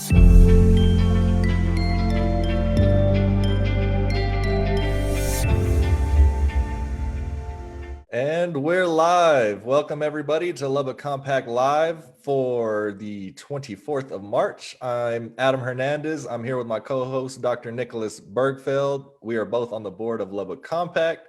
And we're live. Welcome everybody to Lubbock Compact Live for the 24th of March. I'm Adam Hernandez. I'm here with my co-host, Dr. Nicholas Bergfeld. We are both on the board of Lubbock Compact.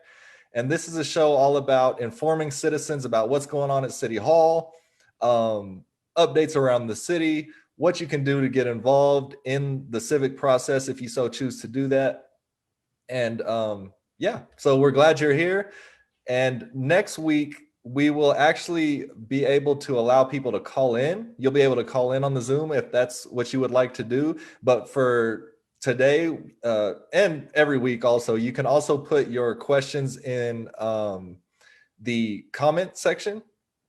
And this is a show all about informing citizens about what's going on at City Hall, updates around the city, what you can do to get involved in the civic process if you so choose to do that. And so we're glad you're here. And next week, we will actually be able to allow people to call in. You'll be able to call in on the Zoom if that's what you would like to do. But for today and every week also, you can also put your questions in the comment section.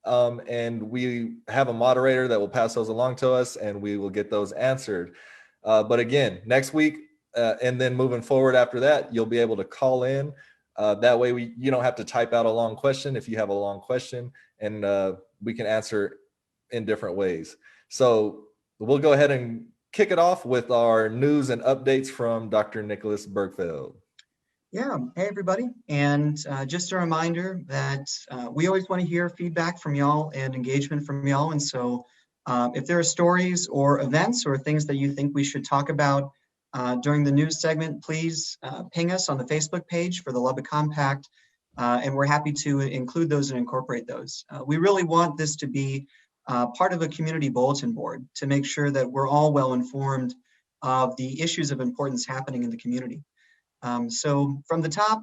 And we have a moderator that will pass those along to us and we will get those answered. But again, next week and then moving forward after that, you'll be able to call in. That way you don't have to type out a long question if you have a long question, and we can answer in different ways. So we'll go ahead and kick it off with our news and updates from Dr. Nicholas Bergfeld. Yeah, hey everybody. And just a reminder that we always want to hear feedback from y'all and engagement from y'all. And so if there are stories or events or things that you think we should talk about during the news segment, please ping us on the Facebook page for the Lubbock Compact, and we're happy to include those and incorporate those. We really want this to be part of a community bulletin board to make sure that we're all well informed of the issues of importance happening in the community. So from the top,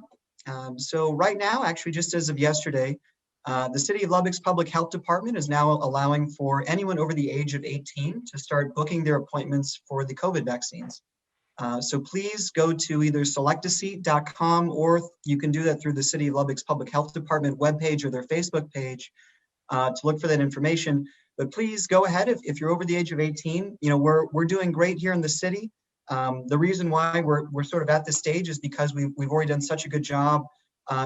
so right now, actually just as of yesterday, the City of Lubbock's Public Health Department is now allowing for anyone over the age of 18 to start booking their appointments for the COVID vaccines. So please go to either selectaseat.com or you can do that through the City of Lubbock's Public Health Department webpage or their Facebook page to look for that information. But please go ahead if you're over the age of 18. You know, we're doing great here in the city. The reason why we're sort of at this stage is because we've already done such a good job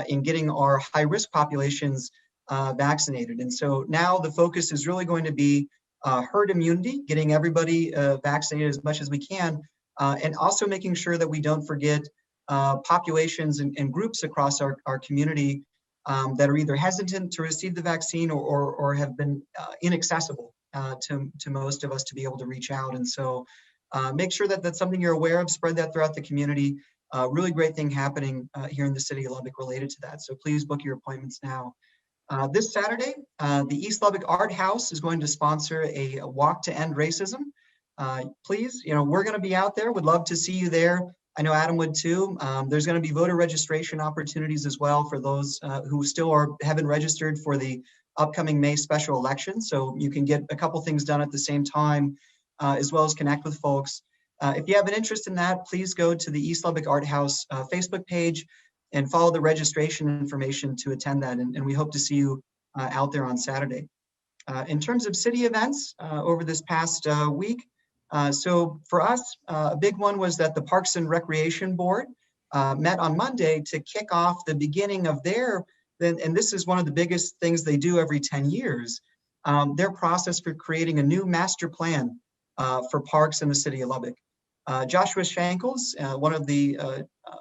in getting our high risk populations vaccinated. And so now the focus is really going to be herd immunity, getting everybody vaccinated as much as we can. And also making sure that we don't forget populations and groups across our community that are either hesitant to receive the vaccine or have been inaccessible to most of us to be able to reach out. And so make sure that that's something you're aware of, spread that throughout the community. Really great thing happening here in the city of Lubbock related to that. So please book your appointments now. This Saturday, the East Lubbock Art House is going to sponsor a walk to end racism. Please, we're going to be out there. Would love to see you there. I know Adam would too. There's going to be voter registration opportunities as well for those who still haven't registered for the upcoming May special election. So you can get a couple things done at the same time, as well as connect with folks. If you have an interest in that, please go to the East Lubbock Art House Facebook page and follow the registration information to attend that. And we hope to see you out there on Saturday. In terms of city events over this past week, so for us, a big one was that the Parks and Recreation Board met on Monday to kick off the beginning of and this is one of the biggest things they do every 10 years, their process for creating a new master plan for parks in the city of Lubbock. Joshua Shankles, one of the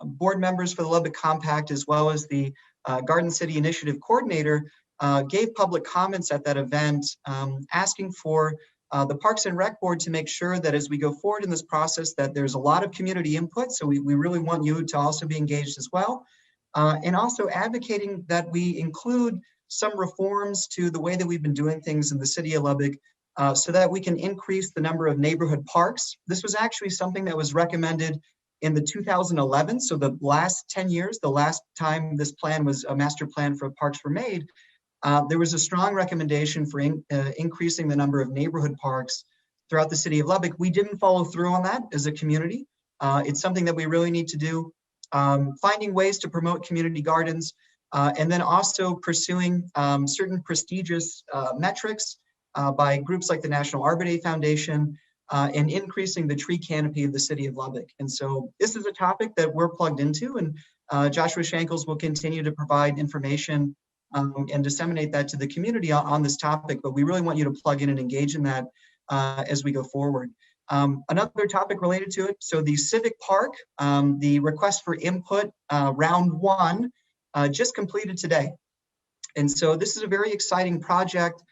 board members for the Lubbock Compact, as well as the Garden City Initiative coordinator, gave public comments at that event asking for the Parks and Rec Board to make sure that as we go forward in this process that there's a lot of community input. So we really want you to also be engaged as well. And also advocating that we include some reforms to the way that we've been doing things in the city of Lubbock so that we can increase the number of neighborhood parks. This was actually something that was recommended in the 2011. So the last 10 years, the last time this plan was a master plan for parks were made, there was a strong recommendation for increasing the number of neighborhood parks throughout the city of Lubbock. We didn't follow through on that as a community. It's something that we really need to do. Finding ways to promote community gardens, and then also pursuing certain prestigious metrics by groups like the National Arbor Day Foundation, and increasing the tree canopy of the city of Lubbock. And so this is a topic that we're plugged into, and Joshua Shankles will continue to provide information and disseminate that to the community on this topic, but we really want you to plug in and engage in that as we go forward. Another topic related to it, so the Civic Park, the request for input round one just completed today. And so this is a very exciting project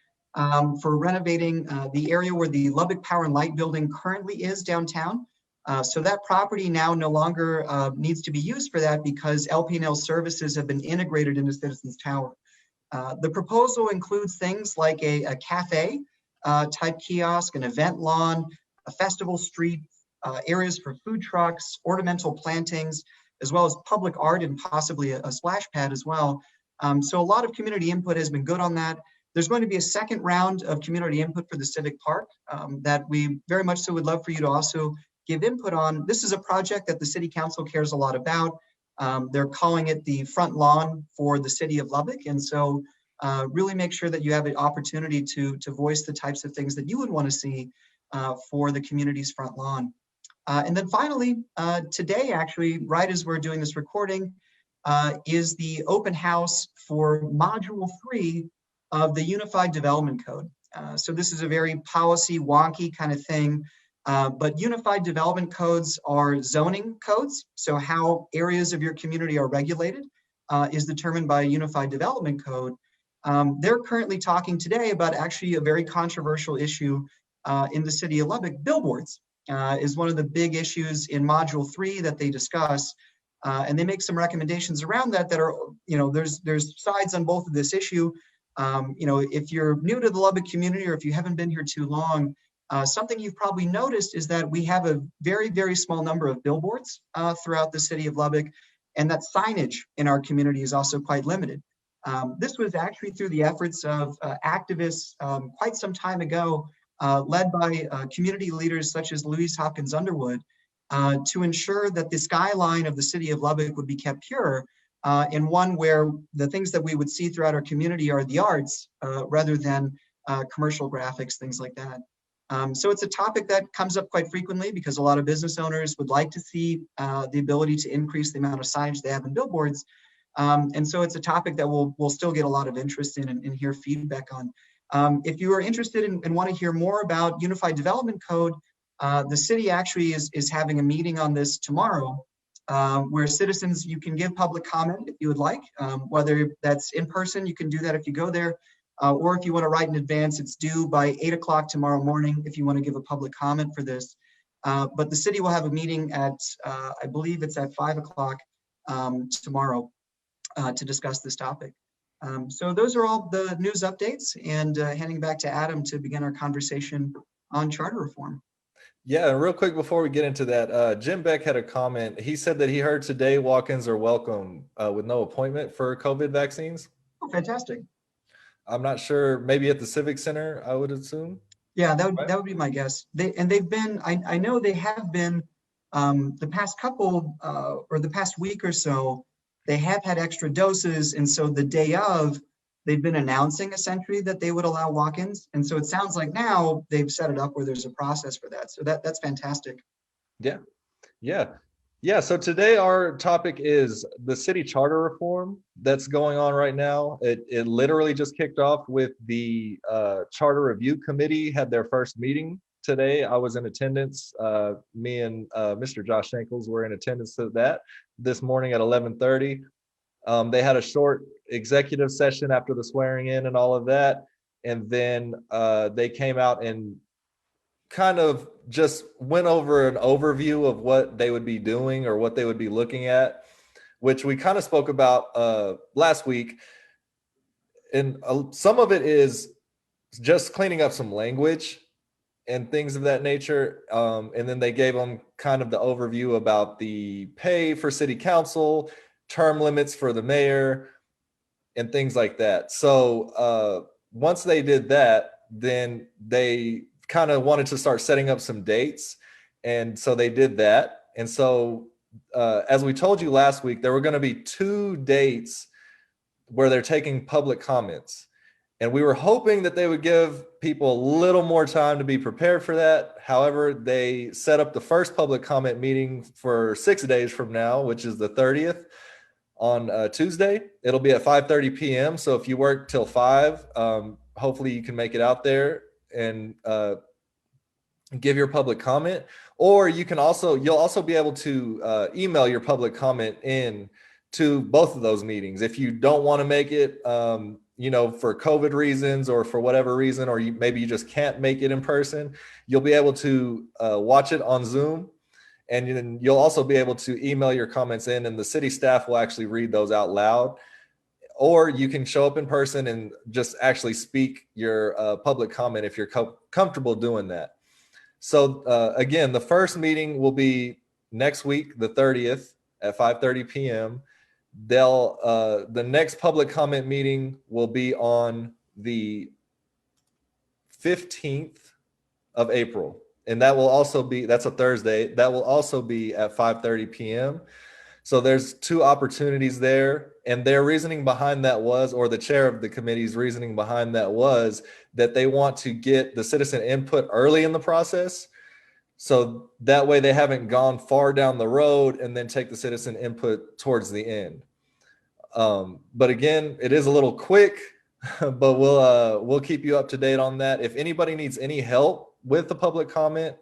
for renovating the area where the Lubbock Power and Light building currently is downtown. So that property now no longer needs to be used for that because LP&L services have been integrated into Citizens Tower. The proposal includes things like a cafe type kiosk, an event lawn, a festival street, areas for food trucks, ornamental plantings, as well as public art and possibly a splash pad as well. So a lot of community input has been good on that. There's going to be a second round of community input for the Civic Park that we very much so would love for you to also give input on. This is a project that the City Council cares a lot about. They're calling it the front lawn for the city of Lubbock. And so really make sure that you have an opportunity to voice the types of things that you would want to see for the community's front lawn. And then finally, today, actually, right as we're doing this recording, is the open house for Module 3 of the Unified Development Code. So this is a very policy wonky kind of thing, but Unified Development Codes are zoning codes. So how areas of your community are regulated is determined by a Unified Development Code. They're currently talking today about actually a very controversial issue in the city of Lubbock. Billboards is one of the big issues in Module 3 that they discuss. And they make some recommendations around that are, there's sides on both of this issue. If you're new to the Lubbock community or if you haven't been here too long, something you've probably noticed is that we have a very, very small number of billboards throughout the city of Lubbock, and that signage in our community is also quite limited. This was actually through the efforts of activists quite some time ago, led by community leaders such as Louise Hopkins Underwood, to ensure that the skyline of the city of Lubbock would be kept pure, and one where the things that we would see throughout our community are the arts rather than commercial graphics, things like that. So it's a topic that comes up quite frequently because a lot of business owners would like to see the ability to increase the amount of signage they have in billboards. And so it's a topic that we'll still get a lot of interest in and hear feedback on. If you are interested and want to hear more about Unified Development Code, the city actually is having a meeting on this tomorrow, where citizens, you can give public comment if you would like, whether that's in person, you can do that if you go there, or if you want to write in advance, it's due by 8 o'clock tomorrow morning if you want to give a public comment for this. But the city will have a meeting at, I believe it's at 5 o'clock tomorrow to discuss this topic. So those are all the news updates, and handing back to Adam to begin our conversation on charter reform. Yeah, and real quick before we get into that, Jim Beck had a comment. He said that he heard today walk-ins are welcome with no appointment for COVID vaccines. Oh, fantastic. I'm not sure, maybe at the Civic Center, I would assume. Yeah, that would be my guess. They've been, I know they have been the past couple or the past week or so, they have had extra doses, and so the day of, they've been announcing essentially that they would allow walk-ins. And so it sounds like now they've set it up where there's a process for that. So that's fantastic. Yeah. So today our topic is the city charter reform that's going on right now. It literally just kicked off with the Charter Review Committee had their first meeting today. I was in attendance. Me and Mr. Josh Shankles were in attendance to that this morning at 11:30. They had a short executive session after the swearing in and all of that. And then they came out and kind of just went over an overview of what they would be doing or what they would be looking at, which we kind of spoke about last week. And some of it is just cleaning up some language and things of that nature. And then they gave them kind of the overview about the pay for city council, term limits for the mayor, and things like that. So once they did that, then they kind of wanted to start setting up some dates. And so they did that. And so as we told you last week, there were going to be 2 dates where they're taking public comments. And we were hoping that they would give people a little more time to be prepared for that. However, they set up the first public comment meeting for 6 days from now, which is the 30th on Tuesday. It'll be at 5:30 p.m. So if you work till 5, hopefully you can make it out there and give your public comment, or you'll also be able to email your public comment in to both of those meetings. If you don't want to make it, for COVID reasons or for whatever reason, or maybe you just can't make it in person, you'll be able to watch it on Zoom. And then you'll also be able to email your comments in, and the city staff will actually read those out loud. Or you can show up in person and just actually speak your public comment if you're comfortable doing that. So again, the first meeting will be next week, the 30th at 5:30 p.m. The next public comment meeting will be on the 15th of April. And that's a Thursday. That will also be at 5:30 p.m. So there's two opportunities there. And their reasoning behind that was, or the chair of the committee's reasoning behind that was, that they want to get the citizen input early in the process. So that way they haven't gone far down the road and then take the citizen input towards the end. But again, it is a little quick, but we'll keep you up to date on that. If anybody needs any help with the public comment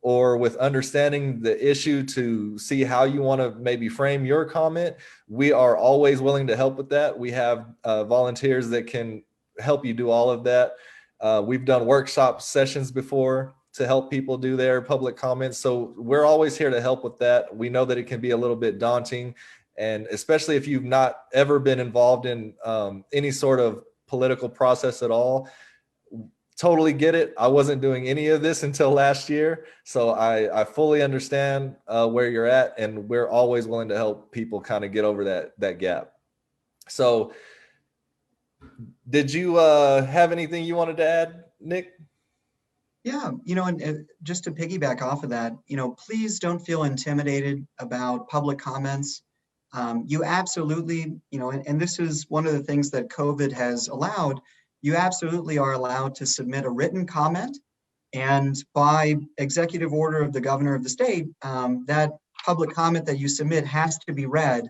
or with understanding the issue to see how you want to maybe frame your comment, we are always willing to help with that. We have volunteers that can help you do all of that. We've done workshop sessions before to help people do their public comments. So we're always here to help with that. We know that it can be a little bit daunting, and especially if you've not ever been involved in any sort of political process at all. Totally get it. I wasn't doing any of this until last year. So I fully understand where you're at, and we're always willing to help people kind of get over that gap. So did you have anything you wanted to add, Nick? Yeah, and just to piggyback off of that, please don't feel intimidated about public comments. You absolutely, and this is one of the things that COVID has allowed, you absolutely are allowed to submit a written comment. And by executive order of the governor of the state, that public comment that you submit has to be read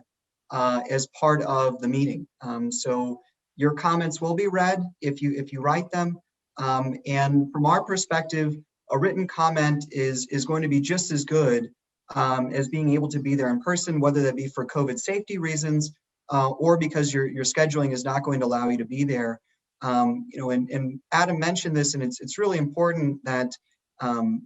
as part of the meeting. So your comments will be read if you write them. And from our perspective, a written comment is going to be just as good as being able to be there in person, whether that be for COVID safety reasons or because your scheduling is not going to allow you to be there. And Adam mentioned this, and it's really important that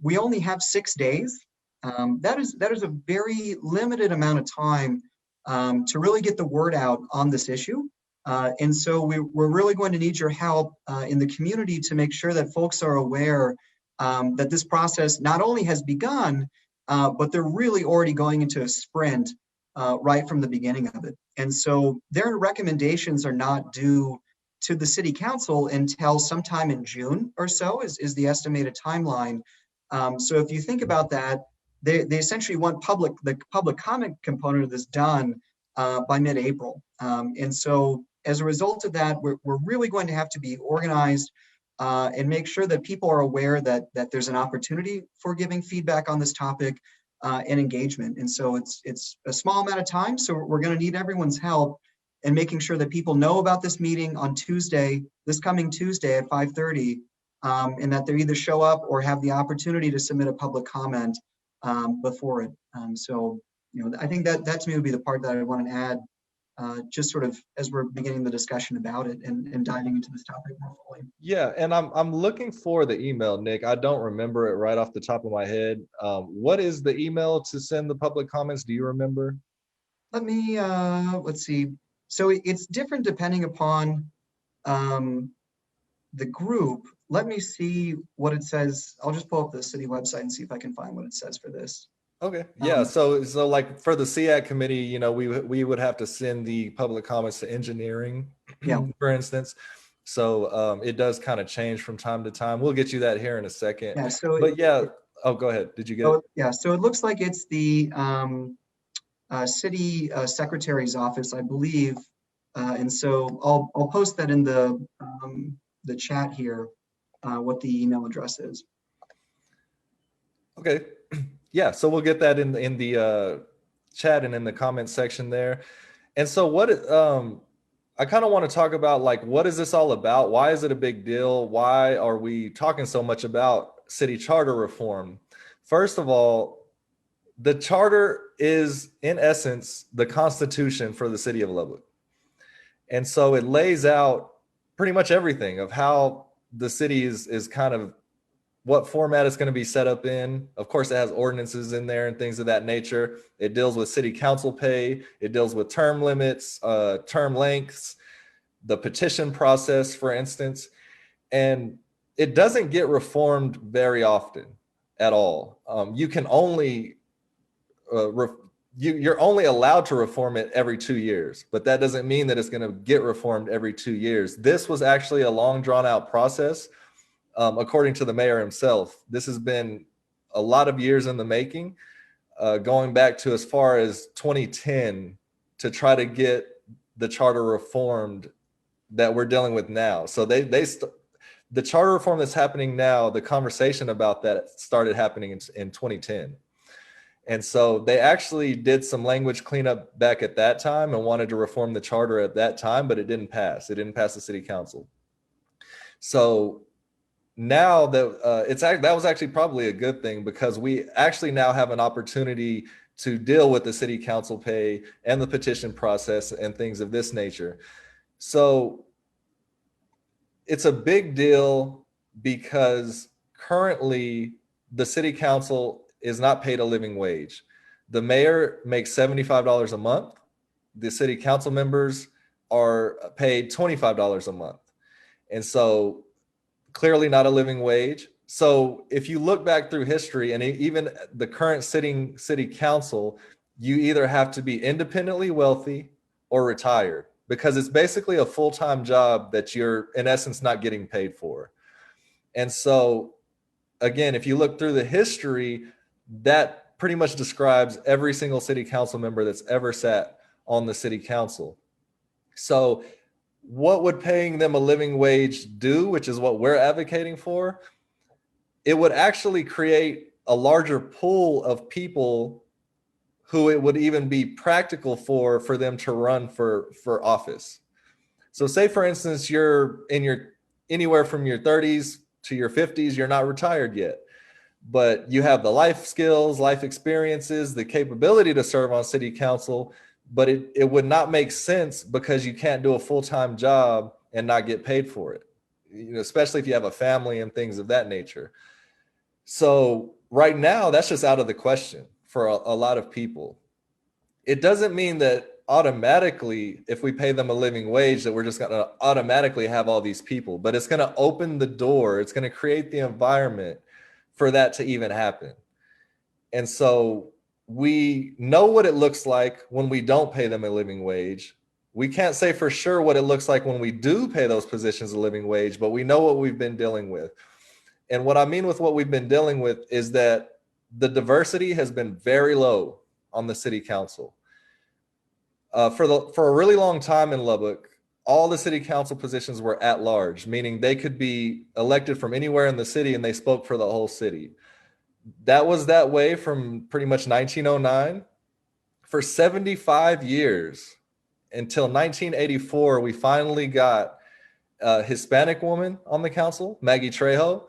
we only have 6 days. That is a very limited amount of time to really get the word out on this issue. And so we're really going to need your help in the community to make sure that folks are aware that this process not only has begun, but they're really already going into a sprint right from the beginning of it. And so their recommendations are not due to the city council until sometime in June or so is the estimated timeline. So if you think about that, they essentially want the public comment component of this done by mid-April. And so as a result of that, we're really going to have to be organized and make sure that people are aware that there's an opportunity for giving feedback on this topic and engagement. And so it's a small amount of time. So we're going to need everyone's help in making sure that people know about this meeting on Tuesday, this coming Tuesday at 5:30, and that they either show up or have the opportunity to submit a public comment before it. So, I think that to me would be the part that I want to add, just sort of as we're beginning the discussion about it and diving into this topic more fully. Yeah, and I'm looking for the email, Nick. I don't remember it right off the top of my head. What is the email to send the public comments? Do you remember? Let me let's see. So it's different depending upon the group. Let me see what it says. I'll just pull up the city website and see if I can find what it says for this. Okay. Yeah. So like for the SEAC committee, we would have to send the public comments to engineering, Yeah. for instance. So it does kind of change from time to time. We'll get you that here in a second. Yeah. So but yeah. Oh, go ahead. Did you get it? Yeah. So it looks like it's the city secretary's office, I believe. And so I'll post that in the chat here, what the email address is. Okay. Yeah, so we'll get that in the chat and in the comment section there. And so I kind of want to talk about, like, what is this all about? Why is it a big deal? Why are we talking so much about city charter reform. First of all, the charter is, in essence, the constitution for the city of Lubbock. And so it lays out pretty much everything of how the city is kind of what format it's going to be set up in. Of course, it has ordinances in there and things of that nature. It deals with city council pay. It deals with term limits, term lengths, the petition process, for instance. And it doesn't get reformed very often at all. You can only you're only allowed to reform it every 2 years, but that doesn't mean that it's going to get reformed every 2 years. This was actually a long drawn out process. According to the mayor himself, this has been a lot of years in the making, going back to as far as 2010 to try to get the charter reformed that we're dealing with now. So the charter reform that's happening now, the conversation about that started happening in 2010. And so they actually did some language cleanup back at that time and wanted to reform the charter at that time, but it didn't pass. It didn't pass the city council. So now that that was actually probably a good thing, because we actually now have an opportunity to deal with the city council pay and the petition process and things of this nature. So it's a big deal because currently the city council is not paid a living wage. The mayor makes $75 a month. The city council members are paid $25 a month. And so clearly not a living wage. So if you look back through history and even the current sitting city council, you either have to be independently wealthy or retired, because it's basically a full-time job that you're in essence not getting paid for. And so again, if you look through the history, that pretty much describes every single city council member that's ever sat on the city council. So what would paying them a living wage do, which is what we're advocating for? It would actually create a larger pool of people who it would even be practical for them to run for office. So say, for instance, you're in your anywhere from your 30s to your 50s, you're not retired yet, but you have the life skills, life experiences, the capability to serve on city council, but it would not make sense because you can't do a full-time job and not get paid for it, especially if you have a family and things of that nature. So right now, that's just out of the question for a lot of people. It doesn't mean that automatically, if we pay them a living wage, that we're just going to automatically have all these people, but it's going to open the door. It's going to create the environment for that to even happen. And so we know what it looks like when we don't pay them a living wage. We can't say for sure what it looks like when we do pay those positions a living wage, but we know what we've been dealing with. And what I mean with what we've been dealing with is that the diversity has been very low on the city council. For a really long time in Lubbock, all the city council positions were at large, meaning they could be elected from anywhere in the city and they spoke for the whole city. That was that way from pretty much 1909 for 75 years until 1984. We finally got a Hispanic woman on the council, Maggie Trejo,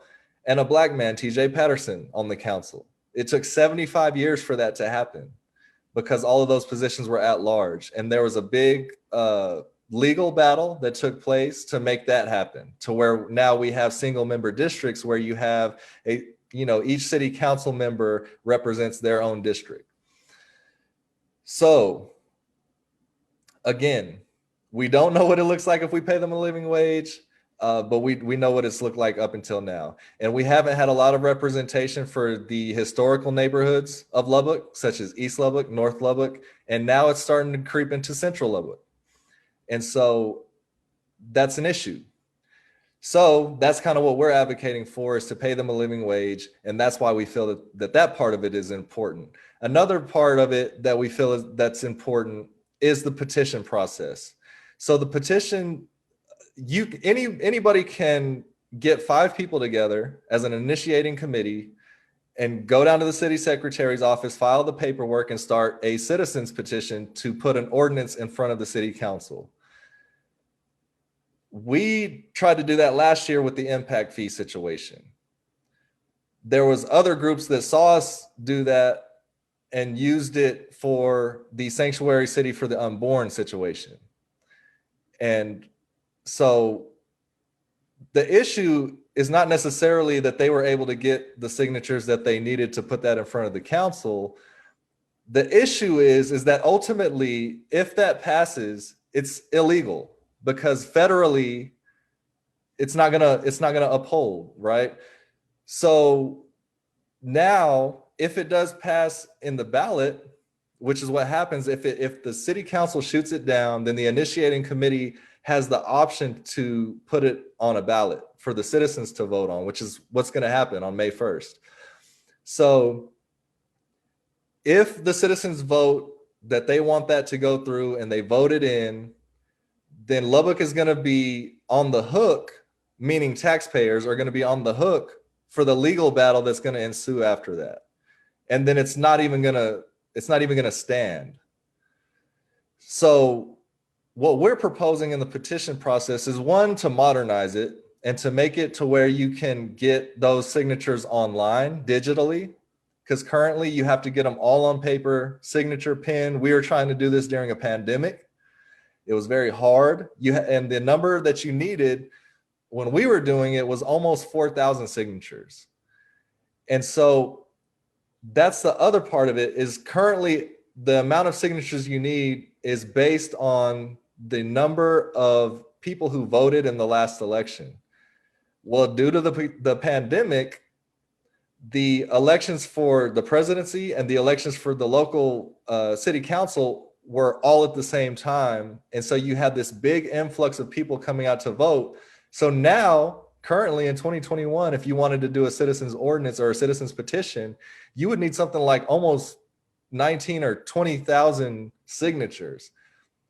and a black man, TJ Patterson, on the council. It took 75 years for that to happen because all of those positions were at large. And there was a big legal battle that took place to make that happen, to where now we have single member districts where you have each city council member represents their own district. So again, we don't know what it looks like if we pay them a living wage, but we know what it's looked like up until now. And we haven't had a lot of representation for the historical neighborhoods of Lubbock, such as East Lubbock, North Lubbock, and now it's starting to creep into Central Lubbock. And so that's an issue. So that's kind of what we're advocating for, is to pay them a living wage. And that's why we feel that part of it is important. Another part of it that we feel that's important is the petition process. So the petition, anybody can get 5 people together as an initiating committee and go down to the city secretary's office, file the paperwork, and start a citizen's petition to put an ordinance in front of the city council. We tried to do that last year with the impact fee situation. there was other groups that saw us do that and used it for the sanctuary city for the unborn situation. And so the issue is not necessarily that they were able to get the signatures that they needed to put that in front of the council. The issue is that ultimately, if that passes, it's illegal because federally it's not gonna uphold, right? So now, if it does pass in the ballot, which is what happens if the city council shoots it down, then the initiating committee has the option to put it on a ballot for the citizens to vote on, which is what's going to happen on May 1st. So if the citizens vote that they want that to go through and they vote it in, then Lubbock is going to be on the hook, meaning taxpayers are going to be on the hook for the legal battle that's going to ensue after that. And then it's not even going to stand. So what we're proposing in the petition process is, one, to modernize it and to make it to where you can get those signatures online digitally, because currently you have to get them all on paper, signature, pen. We were trying to do this during a pandemic. It was very hard. And the number that you needed when we were doing it was almost 4,000 signatures. And so that's the other part of it, is currently the amount of signatures you need is based on the number of people who voted in the last election. Well, due to the pandemic, the elections for the presidency and the elections for the local city council were all at the same time. And so you had this big influx of people coming out to vote. So now, currently in 2021, if you wanted to do a citizens ordinance or a citizens petition, you would need something like almost 19 or 20,000 signatures,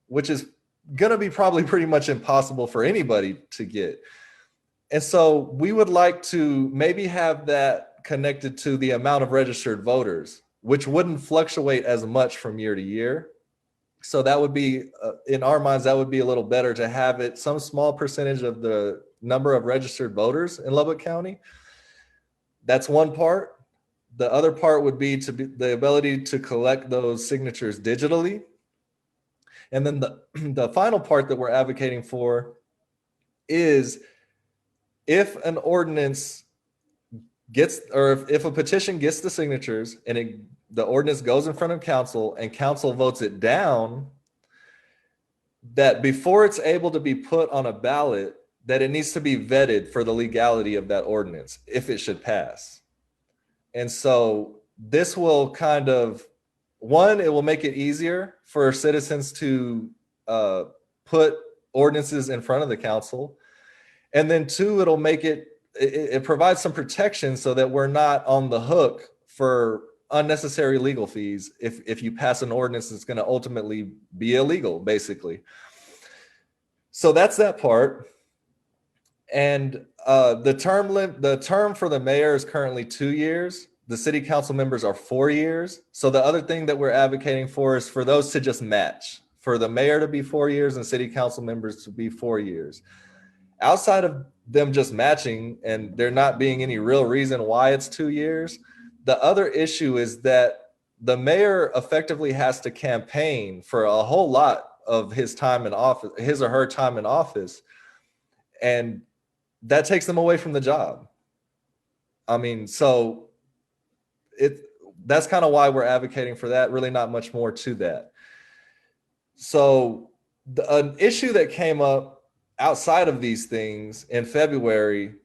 which is going to be probably pretty much impossible for anybody to get. And so we would like to maybe have that connected to the amount of registered voters, which wouldn't fluctuate as much from year to year. So that would be, in our minds, that would be a little better to have it some small percentage of the number of registered voters in Lubbock County. That's one part. The other part would be the ability to collect those signatures digitally. And then the final part that we're advocating for is, if an ordinance gets, or if a petition gets the signatures and the ordinance goes in front of council and council votes it down, that before it's able to be put on a ballot, that it needs to be vetted for the legality of that ordinance if it should pass. And so this will kind of, one, it will make it easier for citizens to put ordinances in front of the council. And then two, it'll make it provides some protection so that we're not on the hook for unnecessary legal fees if you pass an ordinance that's going to ultimately be illegal, basically. So that's that part. And the term for the mayor is currently 2 years. The city council members are 4 years. So the other thing that we're advocating for is for those to just match, for the mayor to be 4 years and city council members to be 4 years. Outside of them just matching and there not being any real reason why it's 2 years, the other issue is that the mayor effectively has to campaign for a whole lot of his time in office, his or her time in office, and that takes them away from the job. I mean, so that's kind of why we're advocating for that. Really not much more to that. So an issue that came up outside of these things in February,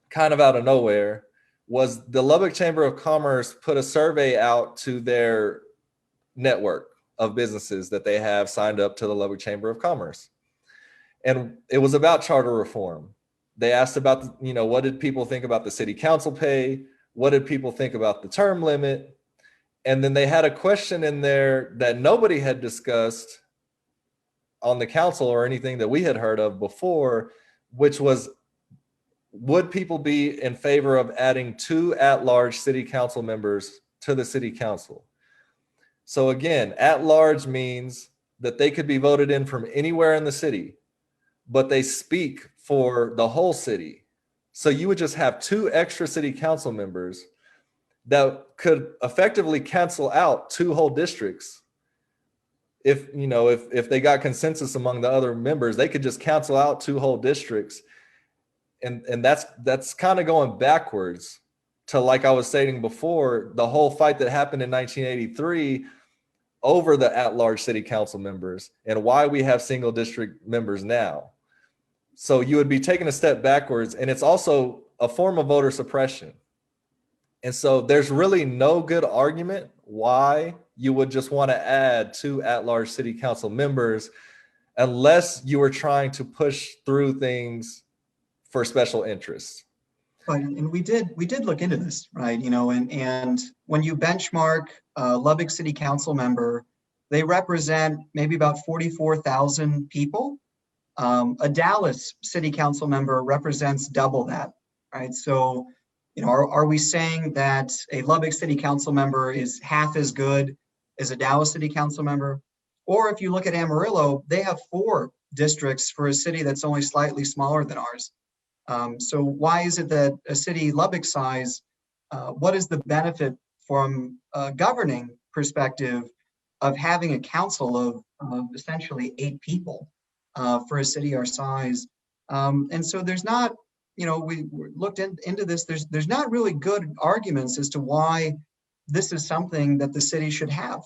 kind of out of nowhere, was the Lubbock Chamber of Commerce put a survey out to their network of businesses that they have signed up to the Lubbock Chamber of Commerce. And it was about charter reform. They asked about, what did people think about the city council pay? What did people think about the term limit? And then they had a question in there that nobody had discussed on the council or anything that we had heard of before, which was, would people be in favor of adding 2 at-large city council members to the city council? So again, at-large means that they could be voted in from anywhere in the city, but they speak for the whole city. So you would just have 2 extra city council members that could effectively cancel out 2 whole districts. If they got consensus among the other members, they could just cancel out 2 whole districts. And that's kind of going backwards to, like I was stating before, the whole fight that happened in 1983 over the at-large city council members and why we have single district members now. So you would be taking a step backwards, and it's also a form of voter suppression. And so there's really no good argument why you would just want to add 2 at-large city council members unless you were trying to push through things for special interests. Right, and we did look into this, right? And when you benchmark a Lubbock City Council member, they represent maybe about 44,000 people. A Dallas City Council member represents double that, right? So, are we saying that a Lubbock City Council member is half as good as a Dallas City Council member? Or if you look at Amarillo, they have 4 districts for a city that's only slightly smaller than ours. So why is it that a city Lubbock size, what is the benefit from a governing perspective of having a council of essentially 8 people for a city our size? And so there's not, we looked into this, there's not really good arguments as to why this is something that the city should have,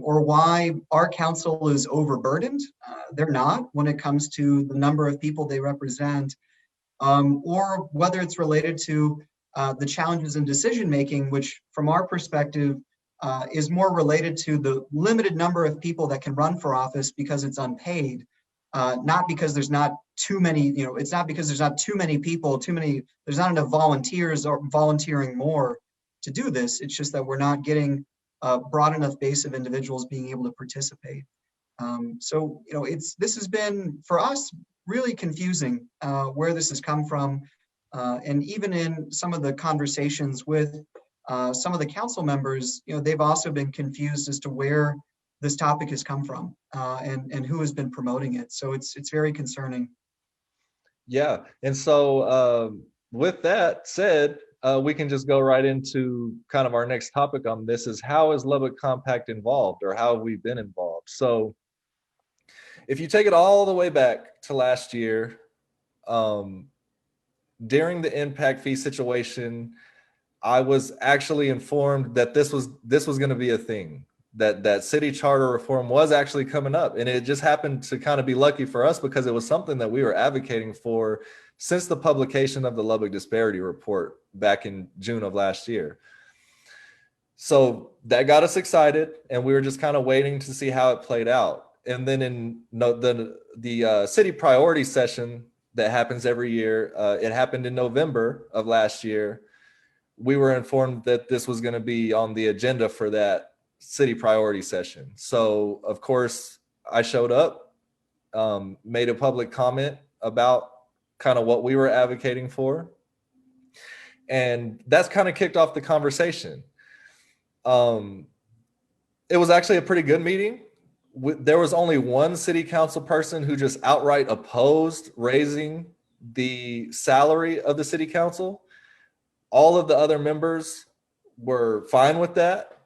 or why our council is overburdened. They're not when it comes to the number of people they represent. Or whether it's related to the challenges in decision making, which from our perspective is more related to the limited number of people that can run for office because it's unpaid, not because there's not too many, it's not because there's not too many people, there's not enough volunteers or volunteering more to do this. It's just that we're not getting a broad enough base of individuals being able to participate. So, this has been, for us, really confusing where this has come from. And even in some of the conversations with some of the council members, they've also been confused as to where this topic has come from and who has been promoting it. So it's very concerning. Yeah. And so with that said, we can just go right into kind of our next topic on this is how is Lubbock Compact involved, or how have we been involved? So if you take it all the way back to last year, during the impact fee situation, I was actually informed that this was going to be a thing, that city charter reform was actually coming up. And it just happened to kind of be lucky for us because it was something that we were advocating for since the publication of the Lubbock Disparity Report back in June of last year. So that got us excited, and we were just kind of waiting to see how it played out. And then in the city priority session that happens every year, it happened in November of last year. We were informed that this was going to be on the agenda for that city priority session. So, of course, I showed up, made a public comment about kind of what we were advocating for. And that's kind of kicked off the conversation. It was actually a pretty good meeting. There was only one city council person who just outright opposed raising the salary of the city council. All of the other members were fine with that.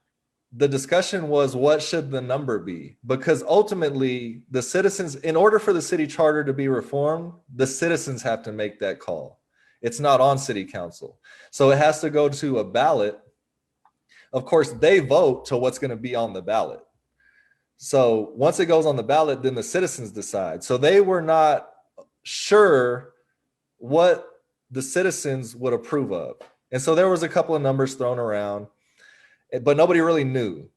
The discussion was, what should the number be? Because ultimately, the citizens, in order for the city charter to be reformed, the citizens have to make that call. It's not on city council. So it has to go to a ballot. Of course, they vote to what's going to be on the ballot. So once it goes on the ballot, then the citizens decide. So they were not sure what the citizens would approve of. And so there was a couple of numbers thrown around, but nobody really knew.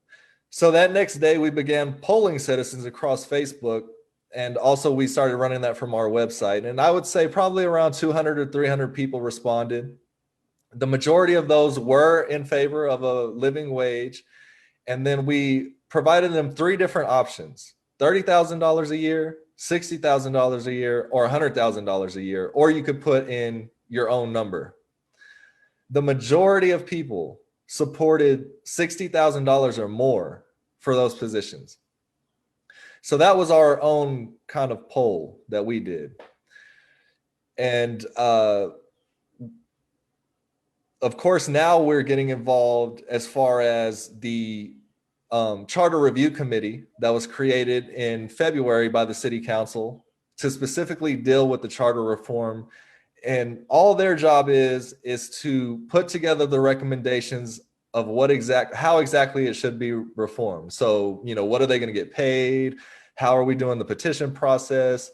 So that next day we began polling citizens across Facebook. And also we started running that from our website. And I would say probably around 200 or 300 people responded. The majority of those were in favor of a living wage. And then we provided them 3 different options: $30,000 a year, $60,000 a year, or $100,000 a year, or you could put in your own number. The majority of people supported $60,000 or more for those positions. So that was our own kind of poll that we did. And of course, now we're getting involved as far as the charter review committee that was created in February by the city council to specifically deal with the charter reform. And all their job is to put together the recommendations of how exactly it should be reformed. So, what are they going to get paid? How are we doing the petition process,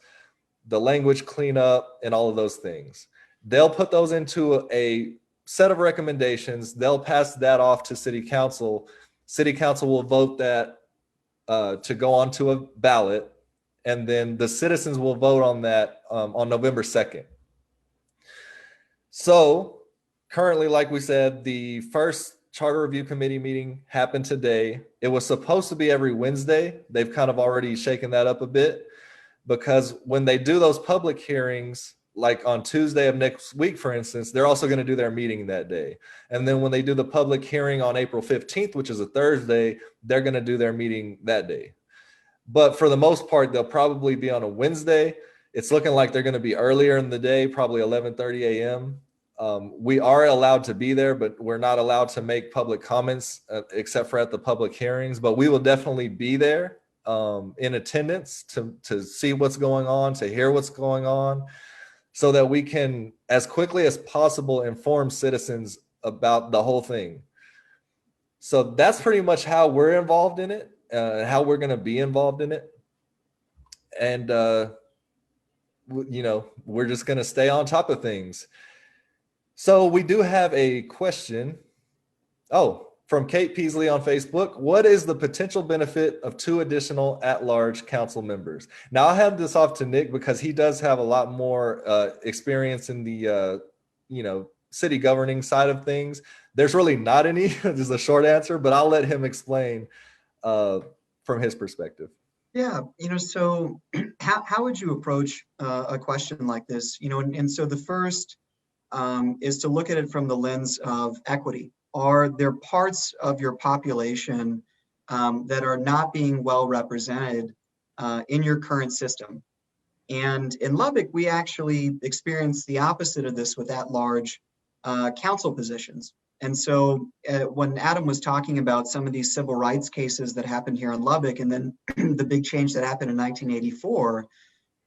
the language cleanup, and all of those things? They'll put those into a set of recommendations. They'll pass that off to city council. City council will vote that to go onto a ballot, and then the citizens will vote on that on November 2nd. So currently, like we said, the first charter review committee meeting happened today. It was supposed to be every Wednesday. They've kind of already shaken that up a bit, because when they do those public hearings, like on Tuesday of next week, for instance, they're also going to do their meeting that day. And then when they do the public hearing on April 15th, which is a Thursday, they're going to do their meeting that day. But for the most part, they'll probably be on a Wednesday. It's looking like they're going to be earlier in the day, probably 11:30 a.m. We are allowed to be there, but we're not allowed to make public comments except for at the public hearings. But we will definitely be there in attendance to see what's going on, to hear what's going on, so that we can, as quickly as possible, inform citizens about the whole thing. So that's pretty much how we're involved in it, how we're going to be involved in it. And, we're just going to stay on top of things. So we do have a question. Oh, from Kate Peasley on Facebook. What is the potential benefit of 2 additional at-large council members? Now, I'll hand this off to Nick because he does have a lot more experience in the, city governing side of things. There's really not any, this is a short answer, but I'll let him explain from his perspective. Yeah, so how would you approach a question like this? And so the first is to look at it from the lens of equity. Are there parts of your population that are not being well represented in your current system? And in Lubbock, we actually experienced the opposite of this with at-large council positions. And so when Adam was talking about some of these civil rights cases that happened here in Lubbock, and then the big change that happened in 1984,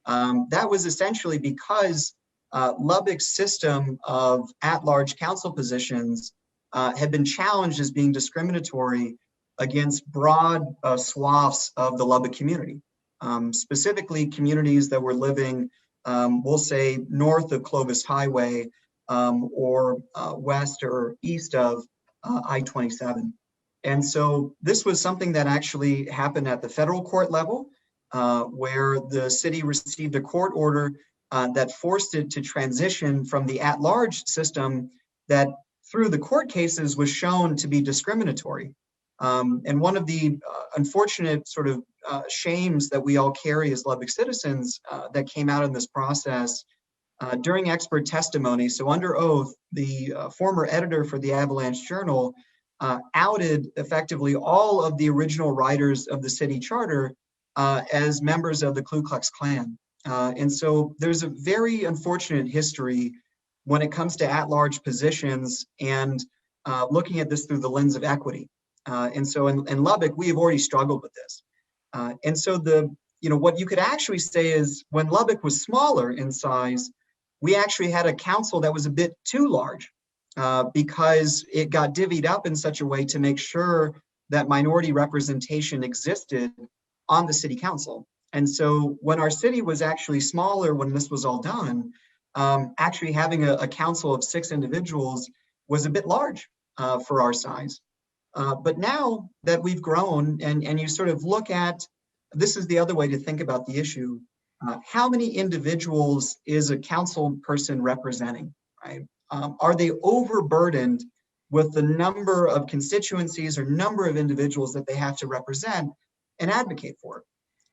that was essentially because Lubbock's system of at-large council positions had been challenged as being discriminatory against broad swaths of the Lubbock community, specifically communities that were living, we'll say, north of Clovis Highway or west or east of I-27. And so this was something that actually happened at the federal court level, where the city received a court order that forced it to transition from the at-large system that through the court cases was shown to be discriminatory. And one of the unfortunate sort of shames that we all carry as Lubbock citizens that came out in this process during expert testimony. So under oath, the former editor for the Avalanche Journal outed effectively all of the original writers of the city charter as members of the Ku Klux Klan. And so there's a very unfortunate history when it comes to at-large positions and looking at this through the lens of equity. And so in Lubbock, we have already struggled with this. And so what you could actually say is when Lubbock was smaller in size, we actually had a council that was a bit too large because it got divvied up in such a way to make sure that minority representation existed on the city council. And so when our city was actually smaller, when this was all done, actually having a council of 6 individuals was a bit large for our size. But now that we've grown and you sort of look at, this is the other way to think about the issue, how many individuals is a council person representing, right? Are they overburdened with the number of constituencies or number of individuals that they have to represent and advocate for?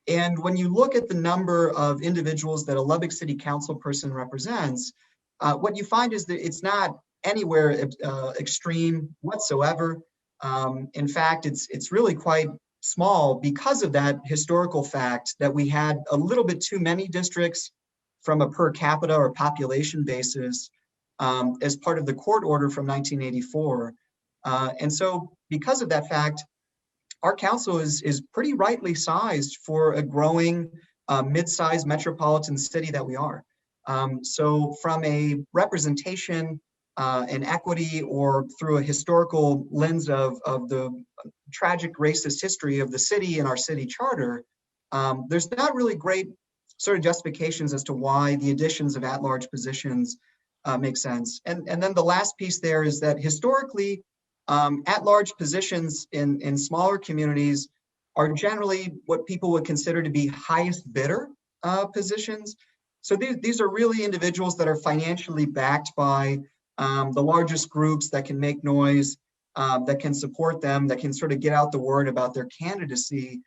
And when you look at the number of individuals that a Lubbock City Council person represents, what you find is that it's not anywhere extreme whatsoever. In fact, it's really quite small because of that historical fact that we had a little bit too many districts from a per capita or population basis as part of the court order from 1984. And so because of that fact, our council is pretty rightly sized for a growing mid-sized metropolitan city that we are. So from a representation and equity, or through a historical lens of the tragic racist history of the city and our city charter, there's not really great sort of justifications as to why the additions of at-large positions make sense. And then the last piece there is that historically, at-large positions in smaller communities are generally what people would consider to be highest bidder positions. So these are really individuals that are financially backed by the largest groups that can make noise, that can support them, that can sort of get out the word about their candidacy.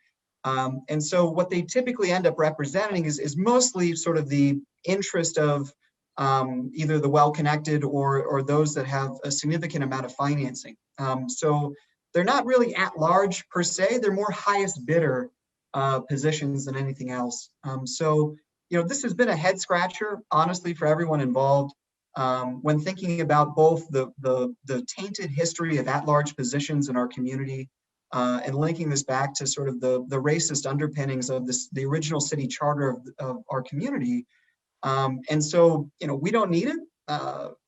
And so what they typically end up representing is mostly sort of the interest of either the well-connected or those that have a significant amount of financing. So they're not really at large per se, they're more highest bidder positions than anything else. So, this has been a head scratcher, honestly, for everyone involved. When thinking about both the tainted history of at-large positions in our community, and linking this back to sort of the racist underpinnings of the original city charter of our community. And so, we don't need it.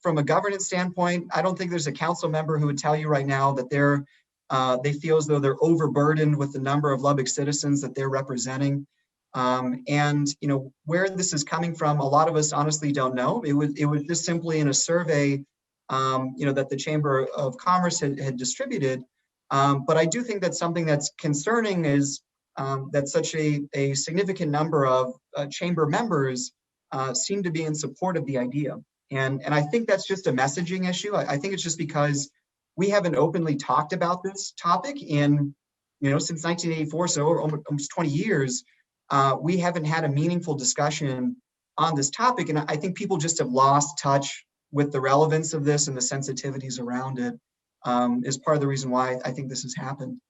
From a governance standpoint, I don't think there's a council member who would tell you right now that they feel as though they're overburdened with the number of Lubbock citizens that they're representing. And where this is coming from, a lot of us honestly don't know. It was just simply in a survey, that the Chamber of Commerce had distributed. But I do think that something that's concerning is that such a significant number of chamber members seem to be in support of the idea. And I think that's just a messaging issue. I think it's just because we haven't openly talked about this topic in, since 1984, so almost 20 years, we haven't had a meaningful discussion on this topic. And I think people just have lost touch with the relevance of this and the sensitivities around it, is part of the reason why I think this has happened.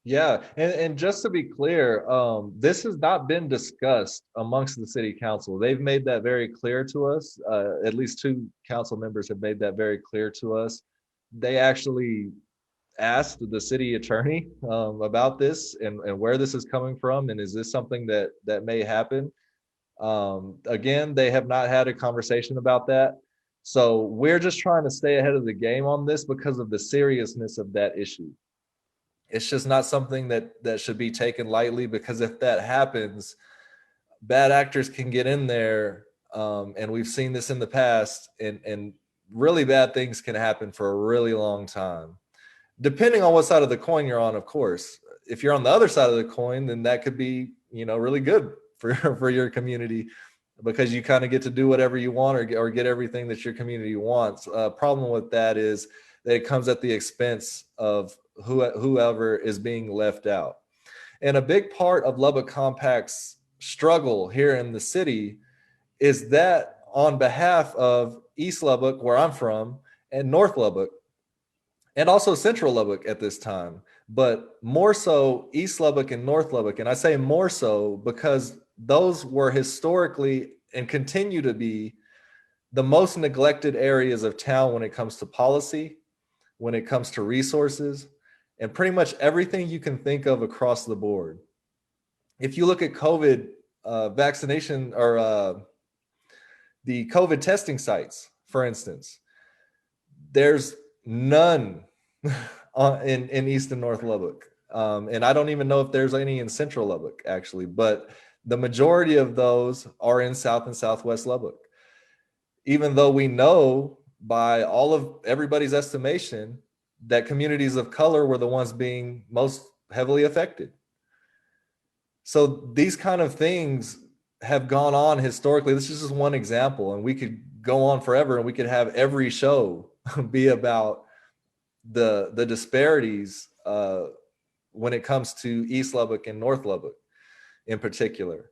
Yeah, and just to be clear, this has not been discussed amongst the city council. They've made that very clear to us. At least two council members have made that very clear to us. They actually asked the city attorney about this and where this is coming from, and is this something that may happen? Again, they have not had a conversation about that. So we're just trying to stay ahead of the game on this because of the seriousness of that issue. It's just not something that should be taken lightly, because if that happens, bad actors can get in there, and we've seen this in the past, and really bad things can happen for a really long time, depending on what side of the coin you're on, of course. If you're on the other side of the coin, then that could be, really good for your community, because you kind of get to do whatever you want or get everything that your community wants. Problem with that is that it comes at the expense of whoever is being left out. And a big part of Lubbock Compact's struggle here in the city is that on behalf of East Lubbock, where I'm from, and North Lubbock, and also Central Lubbock at this time, but more so East Lubbock and North Lubbock. And I say more so because those were historically and continue to be the most neglected areas of town when it comes to policy, when it comes to resources, and pretty much everything you can think of across the board. If you look at COVID vaccination or the COVID testing sites, for instance, there's none in East and North Lubbock. And I don't even know if there's any in Central Lubbock, actually, but the majority of those are in South and Southwest Lubbock. Even though we know by all of everybody's estimation that communities of color were the ones being most heavily affected. So these kind of things have gone on historically. This is just one example, and we could go on forever, and we could have every show be about the disparities when it comes to East Lubbock and North Lubbock in particular.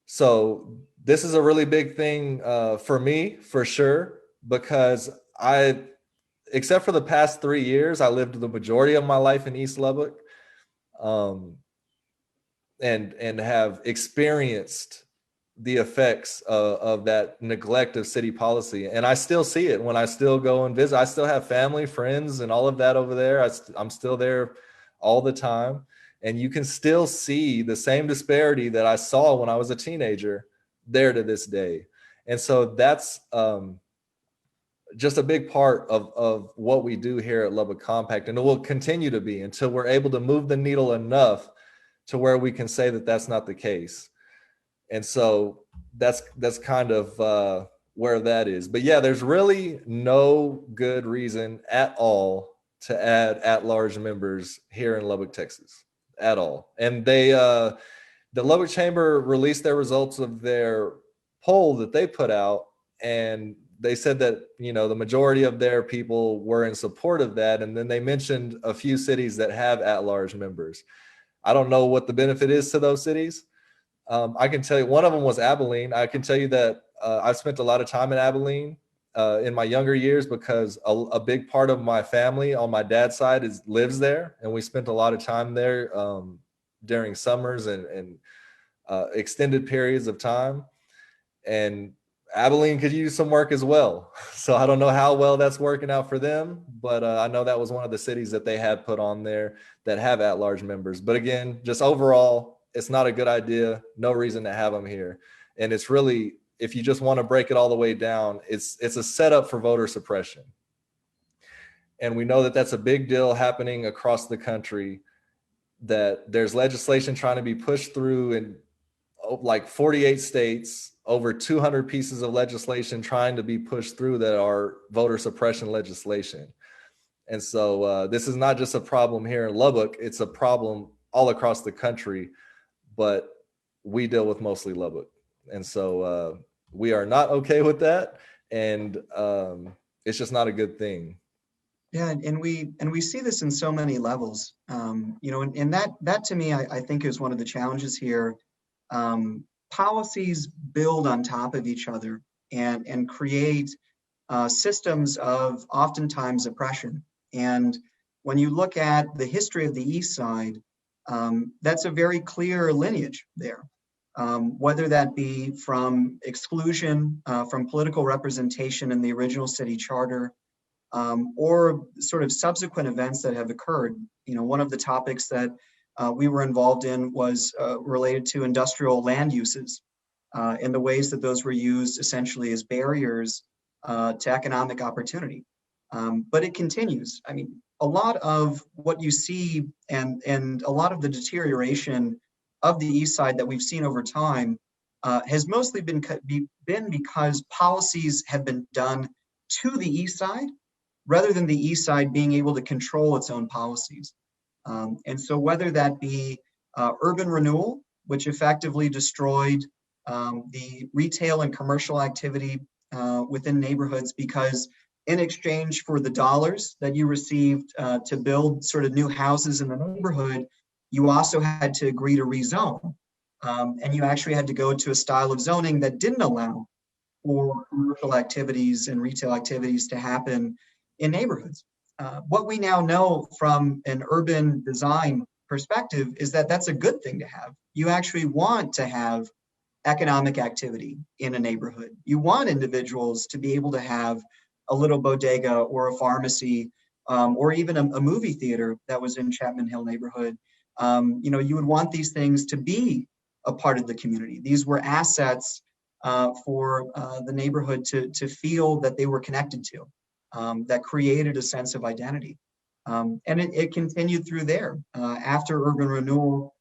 So this is a really big thing for me, for sure, because except for the past 3 years, I lived the majority of my life in East Lubbock, and have experienced the effects of that neglect of city policy. And I still see it when I still go and visit. I still have family, friends, and all of that over there. I'm still there all the time. And you can still see the same disparity that I saw when I was a teenager there to this day. And so that's just a big part of what we do here at Lubbock Compact. And it will continue to be until we're able to move the needle enough to where we can say that that's not the case. And so that's kind of where that is. But yeah, there's really no good reason at all to add at-large members here in Lubbock, Texas, at all. And the Lubbock Chamber released their results of their poll that they put out, and they said that, you know, the majority of their people were in support of that. And then they mentioned a few cities that have at-large members. I don't know what the benefit is to those cities. I can tell you one of them was Abilene. I can tell you that I've spent a lot of time in Abilene in my younger years because a big part of my family on my dad's side lives there. And we spent a lot of time there during summers and extended periods of time. And Abilene could use some work as well. So I don't know how well that's working out for them, but I know that was one of the cities that they had put on there that have at-large members. But again, just overall, it's not a good idea. No reason to have them here. And it's really, if you just want to break it all the way down, it's a setup for voter suppression. And we know that that's a big deal happening across the country, that there's legislation trying to be pushed through in like 48 states, over 200 pieces of legislation trying to be pushed through that are voter suppression legislation. And so this is not just a problem here in Lubbock, it's a problem all across the country, but we deal with mostly Lubbock. And so we are not okay with that. And it's just not a good thing. Yeah, and we see this in so many levels. You know, and that to me, I think is one of the challenges here. Policies build on top of each other and create systems of oftentimes oppression. And when you look at the history of the East Side, that's a very clear lineage there. Whether that be from exclusion from political representation in the original city charter, or sort of subsequent events that have occurred. You know, one of the topics that we were involved in was related to industrial land uses and the ways that those were used essentially as barriers to economic opportunity. But it continues. I mean, a lot of what you see and a lot of the deterioration of the East Side that we've seen over time has mostly been because policies have been done to the East Side rather than the East Side being able to control its own policies. And so whether that be urban renewal, which effectively destroyed the retail and commercial activity within neighborhoods, because in exchange for the dollars that you received to build sort of new houses in the neighborhood, you also had to agree to rezone. And you actually had to go to a style of zoning that didn't allow for commercial activities and retail activities to happen in neighborhoods. What we now know from an urban design perspective is that that's a good thing to have. You actually want to have economic activity in a neighborhood. You want individuals to be able to have a little bodega or a pharmacy or even a movie theater that was in Chapman Hill neighborhood. You know, you would want these things to be a part of the community. These were assets for the neighborhood to feel that they were connected to. That created a sense of identity. And it continued through there. After urban renewal,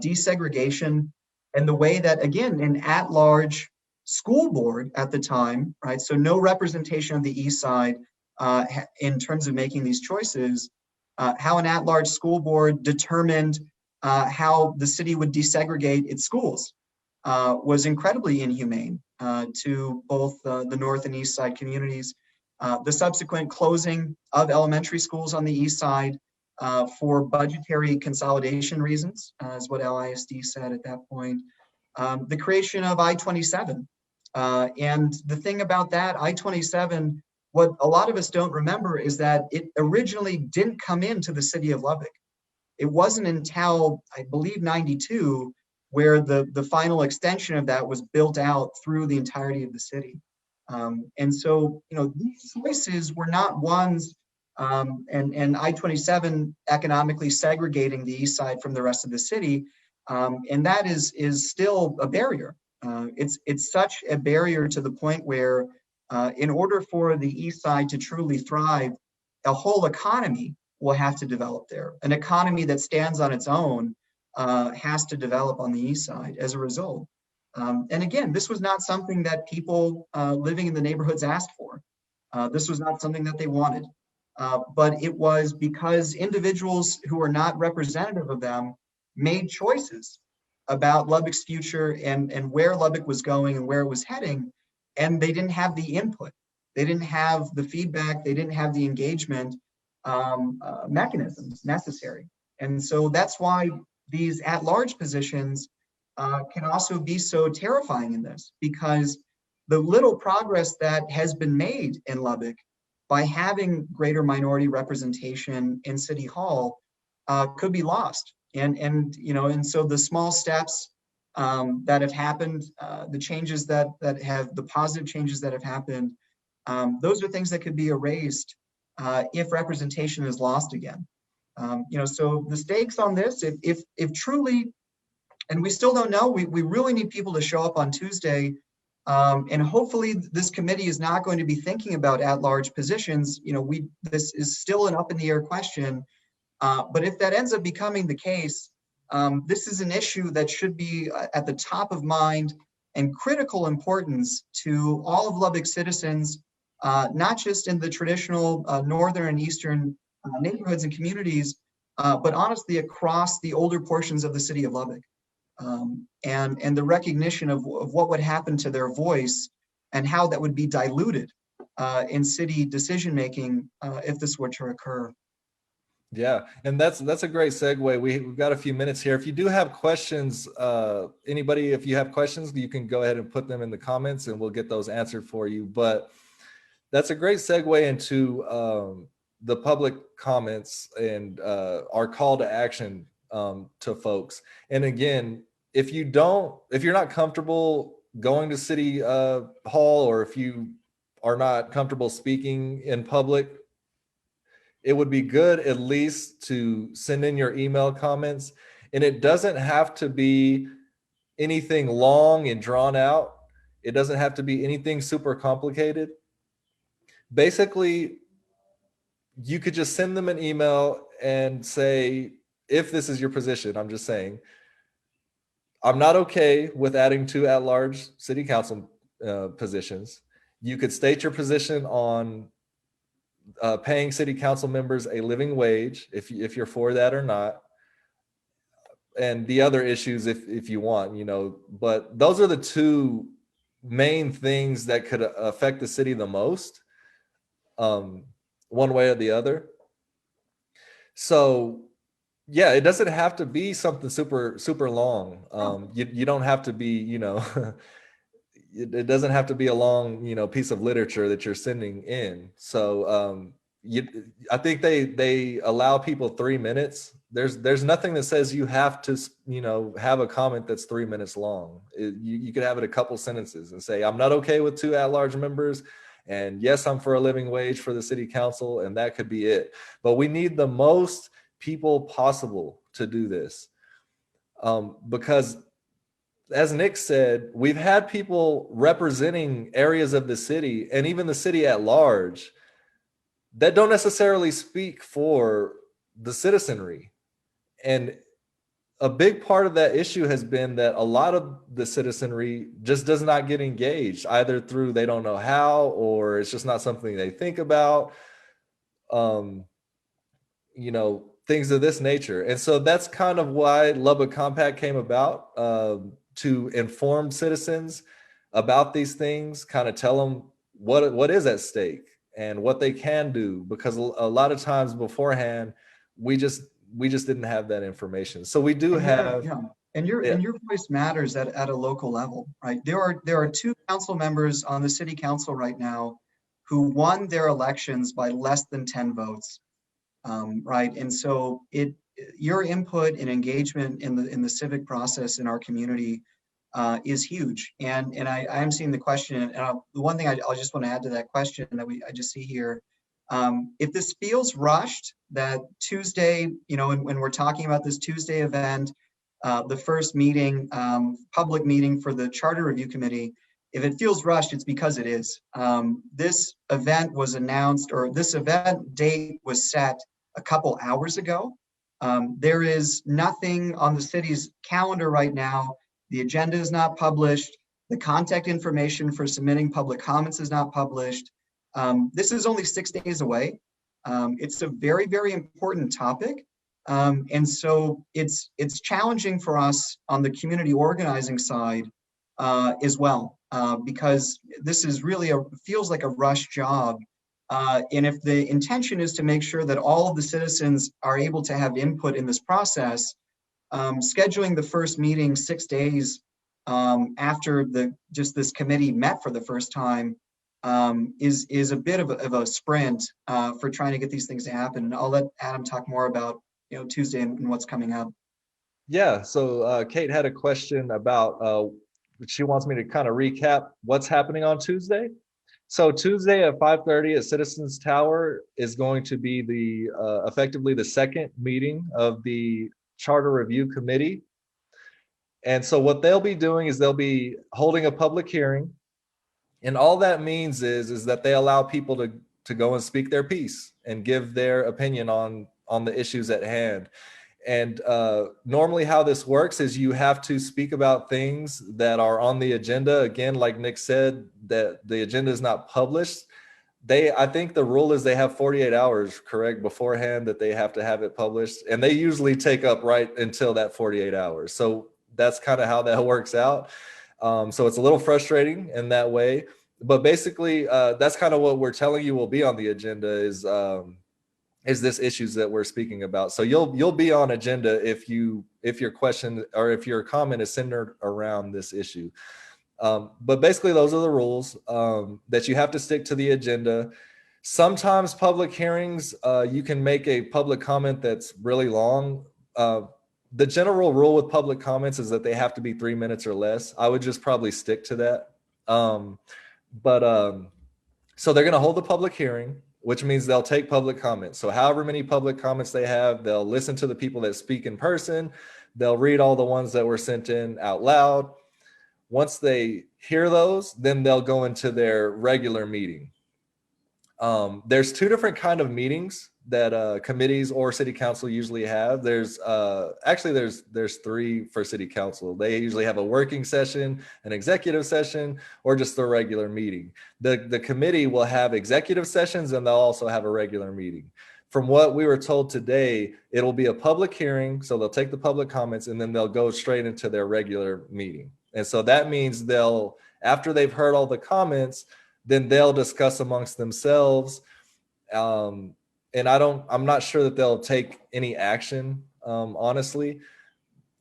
desegregation, and the way that, again, an at-large school board at the time, right? So no representation of the East Side in terms of making these choices, how an at-large school board determined how the city would desegregate its schools was incredibly inhumane to both the North and East Side communities. The subsequent closing of elementary schools on the East Side for budgetary consolidation reasons, is what LISD said at that point. The creation of I-27. And the thing about that, I-27, what a lot of us don't remember is that it originally didn't come into the city of Lubbock. It wasn't until, I believe, 92 where the final extension of that was built out through the entirety of the city. And so, these choices were not ones, and I-27 economically segregating the east side from the rest of the city, and that is still a barrier. It's such a barrier to the point where, in order for the east side to truly thrive, a whole economy will have to develop there. An economy that stands on its own has to develop on the east side as a result. And again, this was not something that people living in the neighborhoods asked for. This was not something that they wanted. But it was because individuals who were not representative of them made choices about Lubbock's future and where Lubbock was going and where it was heading, and they didn't have the input. They didn't have the feedback. They didn't have the engagement mechanisms necessary. And so that's why these at-large positions can also be so terrifying in this, because the little progress that has been made in Lubbock by having greater minority representation in City Hall could be lost. And so the small steps that have happened, the changes that have, the positive changes that have happened, those are things that could be erased if representation is lost again. So the stakes on this, if truly, and we still don't know, we really need people to show up on Tuesday. And hopefully this committee is not going to be thinking about at-large positions. This is still an up in the air question. But if that ends up becoming the case, this is an issue that should be at the top of mind and critical importance to all of Lubbock citizens, not just in the traditional northern and eastern neighborhoods and communities, but honestly across the older portions of the city of Lubbock. And the recognition of what would happen to their voice and how that would be diluted in city decision making if this were to occur. Yeah, and that's a great segue. We've got a few minutes here. If you do have questions, anybody, if you have questions, you can go ahead and put them in the comments and we'll get those answered for you. But that's a great segue into the public comments and our call to action to folks. And again, if you're not comfortable going to City Hall, or if you are not comfortable speaking in public, it would be good at least to send in your email comments. And it doesn't have to be anything long and drawn out. It doesn't have to be anything super complicated. Basically, you could just send them an email and say, if this is your position, I'm just saying, I'm not okay with adding 2 at-large city council positions. You could state your position on paying city council members a living wage, if you're for that or not, and the other issues if you want, but those are the 2 main things that could affect the city the most, one way or the other. So yeah, it doesn't have to be something super long. You don't have to be, it doesn't have to be a long, piece of literature that you're sending in. So I think they allow people 3 minutes. There's nothing that says you have to, have a comment that's 3 minutes long. You could have it a couple sentences and say, I'm not okay with 2 at-large members. And yes, I'm for a living wage for the city council, and that could be it. But we need the most people possible to do this. Because as Nick said, we've had people representing areas of the city and even the city at large that don't necessarily speak for the citizenry. And a big part of that issue has been that a lot of the citizenry just does not get engaged, either through they don't know how, or it's just not something they think about, things of this nature. And so that's kind of why Lubbock Compact came about, to inform citizens about these things, kind of tell them what is at stake and what they can do, because a lot of times beforehand, we just didn't have that information. So we do have, and your voice matters at a local level, right? There are 2 council members on the city council right now who won their elections by less than 10 votes, right? And so your input and engagement in the civic process in our community is huge. And I am seeing the question, and the one thing I'll just want to add to that question that I just see here, if this feels rushed, that Tuesday, when we're talking about this Tuesday event, the first meeting, public meeting for the Charter Review Committee, if it feels rushed, it's because it is. This event was announced, or this event date was set a couple hours ago. There is nothing on the city's calendar right now. The agenda is not published. The contact information for submitting public comments is not published. This is only 6 days away. It's a very, very important topic. And so it's challenging for us on the community organizing side as well, because this is really feels like a rush job. And if the intention is to make sure that all of the citizens are able to have input in this process, scheduling the first meeting 6 days after this committee met for the first time is a bit of a sprint for trying to get these things to happen. And I'll let Adam talk more about Tuesday and what's coming up. Yeah, so Kate had a question about, she wants me to kind of recap what's happening on Tuesday. So Tuesday at 5:30 at Citizens Tower is going to be the effectively the second meeting of the Charter Review Committee. And so what they'll be doing is they'll be holding a public hearing. And all that means is that they allow people to go and speak their piece and give their opinion on the issues at hand. And normally how this works is you have to speak about things that are on the agenda. Again, like Nick said, that the agenda is not published. I think the rule is they have 48 hours, correct, beforehand that they have to have it published. And they usually take up right until that 48 hours. So that's kind of how that works out. So it's a little frustrating in that way. But basically, that's kind of what we're telling you will be on the agenda is this issues that we're speaking about. So you'll be on agenda if your question or if your comment is centered around this issue. But basically those are the rules, that you have to stick to the agenda. Sometimes public hearings, you can make a public comment that's really long. The general rule with public comments is that they have to be 3 minutes or less. I would just probably stick to that. So they're going to hold the public hearing, which means they'll take public comments. So however many public comments they have, they'll listen to the people that speak in person. They'll read all the ones that were sent in out loud. Once they hear those, then they'll go into their regular meeting. There's two different kind of meetings that committees or city council usually have. There's three for city council. They usually have a working session, an executive session, or just the regular meeting. The committee will have executive sessions and they'll also have a regular meeting. From what we were told today, it'll be a public hearing. So they'll take the public comments and then they'll go straight into their regular meeting. And so that means after they've heard all the comments, then they'll discuss amongst themselves. And I'm not sure that they'll take any action, honestly.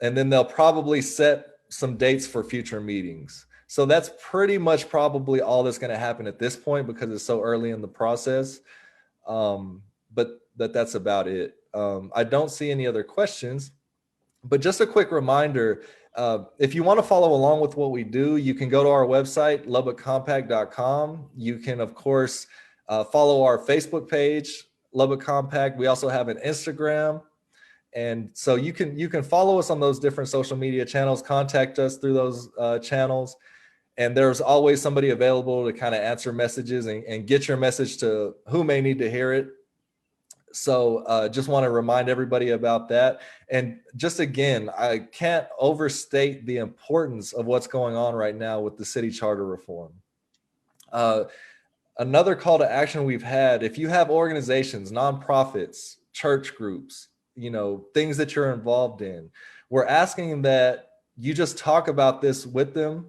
And then they'll probably set some dates for future meetings. So that's pretty much probably all that's going to happen at this point because it's so early in the process. But that's about it. I don't see any other questions, but just a quick reminder, if you want to follow along with what we do, you can go to our website, lubbockcompact.com. You can, of course, follow our Facebook page, Lubbock Compact. We also have an Instagram. And so you can follow us on those different social media channels, contact us through those channels. And there's always somebody available to kind of answer messages and get your message to who may need to hear it. So just want to remind everybody about that. And just again, I can't overstate the importance of what's going on right now with the city charter reform. Another call to action we've had, if you have organizations, nonprofits, church groups, things that you're involved in, we're asking that you just talk about this with them.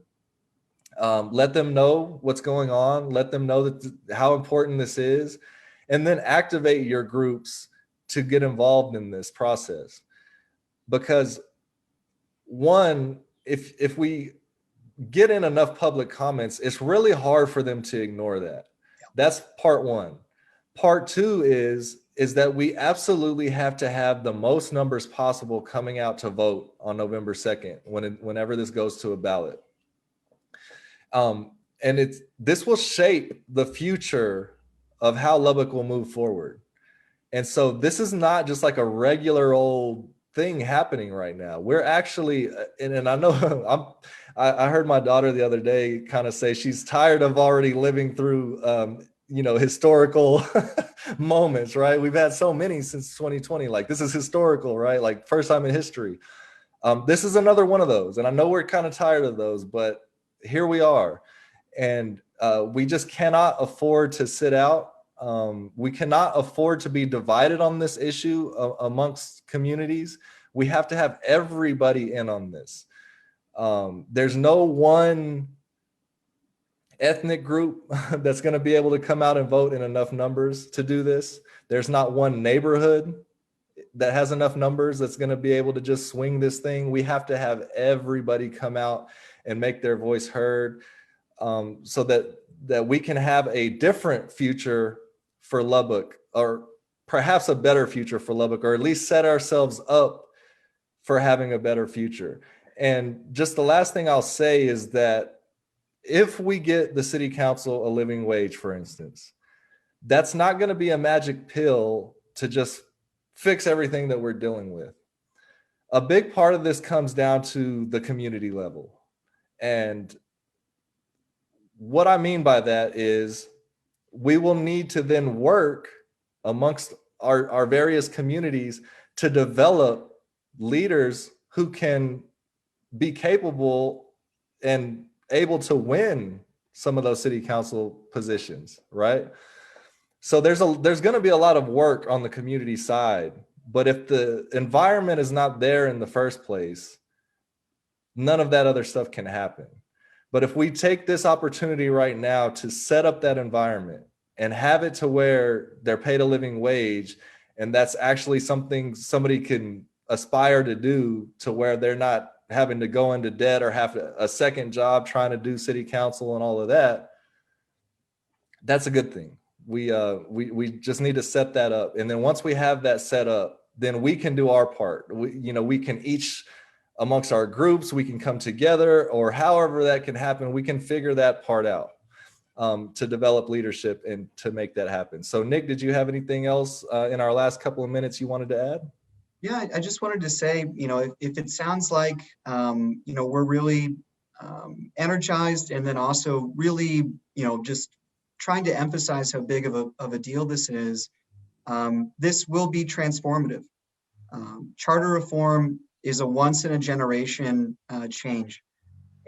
Let them know what's going on. Let them know how important this is. And then activate your groups to get involved in this process. Because one, if we get in enough public comments, it's really hard for them to ignore that. That's part one. Part two is is that we absolutely have to have the most numbers possible coming out to vote on November 2nd, whenever this goes to a ballot. And this will shape the future of how Lubbock will move forward. And so this is not just like a regular old thing happening right now. We're actually, and I know I heard my daughter the other day kind of say she's tired of already living through, historical moments, right? We've had so many since 2020. Like, this is historical, right? Like, first time in history. This is another one of those. And I know we're kind of tired of those, but here we are. And we just cannot afford to sit out. We cannot afford to be divided on this issue amongst communities. We have to have everybody in on this. There's no one ethnic group that's going to be able to come out and vote in enough numbers to do this. There's not one neighborhood that has enough numbers that's going to be able to just swing this thing. We have to have everybody come out and make their voice heard, so that we can have a different future for Lubbock, or perhaps a better future for Lubbock, or at least set ourselves up for having a better future. And just the last thing I'll say is that if we get the city council a living wage, for instance, that's not going to be a magic pill to just fix everything that we're dealing with. A big part of this comes down to the community level. And what I mean by that is we will need to then work amongst our various communities to develop leaders who can be capable and able to win some of those city council positions, right? So there's going to be a lot of work on the community side, but if the environment is not there in the first place, none of that other stuff can happen. But if we take this opportunity right now to set up that environment and have it to where they're paid a living wage, and that's actually something somebody can aspire to do, to where they're not having to go into debt or have a second job trying to do city council and all of that, that's a good thing. We just need to set that up. And then once we have that set up, then we can do our part. We can each, amongst our groups, we can come together, or however that can happen, we can figure that part out, to develop leadership and to make that happen. So Nick, did you have anything else in our last couple of minutes you wanted to add? Yeah, I just wanted to say, if it sounds like, we're really energized, and then also really, just trying to emphasize how big of a deal this is, this will be transformative. Charter reform is a once in a generation change.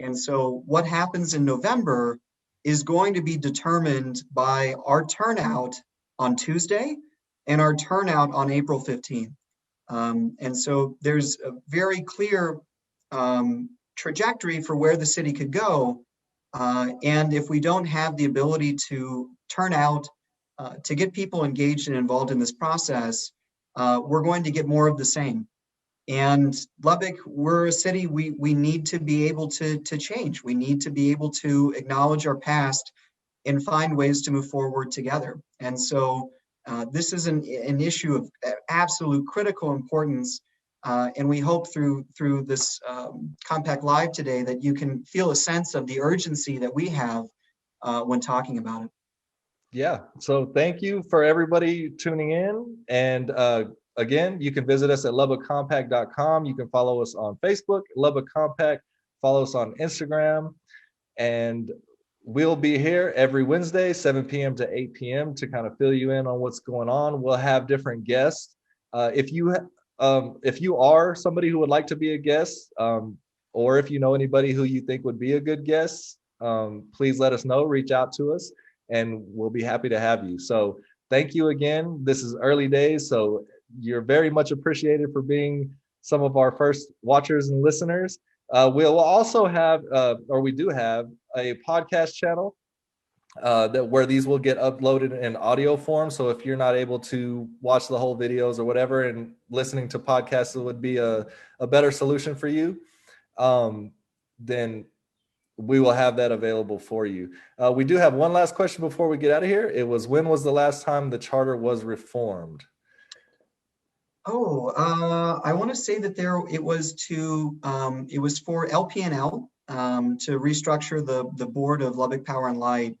And so what happens in November is going to be determined by our turnout on Tuesday and our turnout on April 15th. And so there's a very clear trajectory for where the city could go. And if we don't have the ability to turn out, to get people engaged and involved in this process, we're going to get more of the same. And Lubbock, we're a city, we need to be able to change. We need to be able to acknowledge our past and find ways to move forward together. And so this is an issue of absolute critical importance. And we hope through this Compact Live today that you can feel a sense of the urgency that we have when talking about it. Yeah. So thank you for everybody tuning in. And again, you can visit us at lubbockcompact.com. You can follow us on Facebook, Lubbock Compact, follow us on Instagram, and we'll be here every Wednesday, 7 p.m. to 8 p.m. to kind of fill you in on what's going on. We'll have different guests. If you are somebody who would like to be a guest, or if you know anybody who you think would be a good guest, please let us know, reach out to us, and we'll be happy to have you. So thank you again. This is early days, so you're very much appreciated for being some of our first watchers and listeners. We'll also have, or we do have, a podcast channel where these will get uploaded in audio form. So if you're not able to watch the whole videos or whatever, and listening to podcasts would be a better solution for you, then we will have that available for you. We do have one last question before we get out of here. It was, when was the last time the charter was reformed? I want to say that it was for LPNL to restructure the board of Lubbock Power and Light,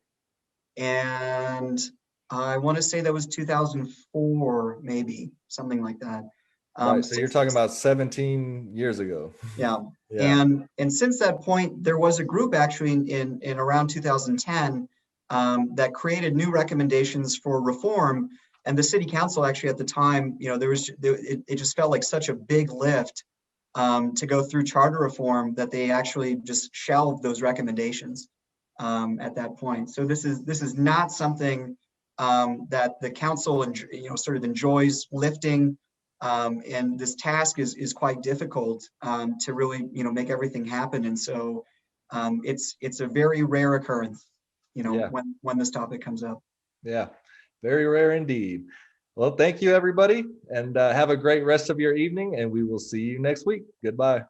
and I want to say that was 2004, maybe something like that. Right. So you're Since talking about 17 years ago. Yeah. Yeah. And since that point, there was a group actually in around 2010 that created new recommendations for reform. And the city council actually at the time, it just felt like such a big lift to go through charter reform that they actually just shelved those recommendations at that point. So this is not something that the council sort of enjoys lifting, and this task is quite difficult to really make everything happen. And so it's a very rare occurrence, Yeah. when this topic comes up. Yeah. Very rare indeed. Well, thank you, everybody, and have a great rest of your evening, and we will see you next week. Goodbye.